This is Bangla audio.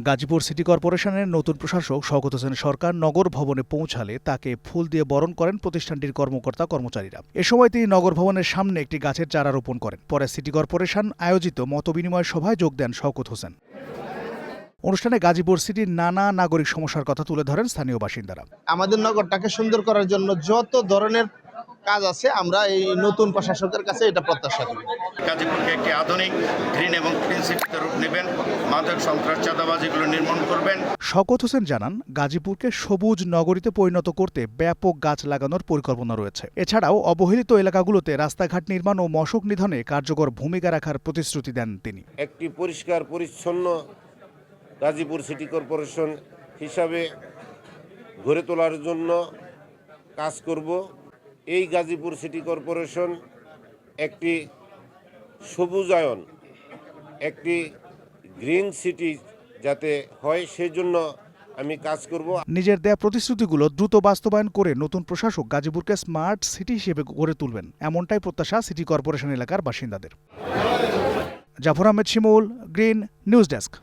গাজীপুর সিটি কর্পোরেশনের নতুন প্রশাসক শওকত হোসেন সরকার নগর ভবনে পৌঁছালে তাকে ফুল দিয়ে বরণ করেন প্রতিষ্ঠানটির কর্মকর্তা-কর্মচারীরা। এ সময় তিনি নগর ভবনের সামনে একটি গাছের চারা রোপণ করেন। পরে সিটি কর্পোরেশন আয়োজিত মতবিনিময় সভায় যোগ দেন শওকত হোসেন। অনুষ্ঠানে গাজীপুর সিটির নানা নাগরিক সমস্যার কথা তুলে ধরেন স্থানীয় বাসিন্দারা। আমাদের নগরটাকে সুন্দর করার জন্য যত ধরনের কাজ আছে আমরা এই নতুন প্রশাসকের কাছে এটা প্রত্যাশা করি। গাজীপুরকে একটি আধুনিক গ্রিন এবং ক্লিন সিটিতে রূপ নেবেন, মাদক সন্ত্রাস চাঁদাবাজিগুলো নির্মূল করবেন। শওকত হোসেন জানান, গাজীপুরকে সবুজ নগরীতে পরিণত করতে ব্যাপক গাছ লাগানোর পরিকল্পনা রয়েছে। এছাড়াও অবহেলিত এলাকাগুলোতে রাস্তাঘাট নির্মাণ ও মশক নিধনে কার্যকর ভূমিকা রাখার প্রতিশ্রুতি দেন তিনি। একটি পরিষ্কার পরিচ্ছন্ন গাজীপুর সিটি কর্পোরেশন হিসাবে গড়ে তোলার জন্য কাজ করব। এই গাজীপুর সিটি কর্পোরেশন একটি সবুজায়ন, একটি গ্রিন সিটি যাতে হয় সেজন্য আমি কাজ করব। নিজের দেয়া প্রতিশ্রুতিগুলো দ্রুত বাস্তবায়ন করে নতুন প্রশাসক গাজীপুরকে স্মার্ট সিটি হিসেবে গড়ে তুলবেন, এমনটাই প্রত্যাশা সিটি কর্পোরেশন এলাকার বাসিন্দাদের। জাফর আহমেদ শিমুল, গ্রিন নিউজ ডেস্ক।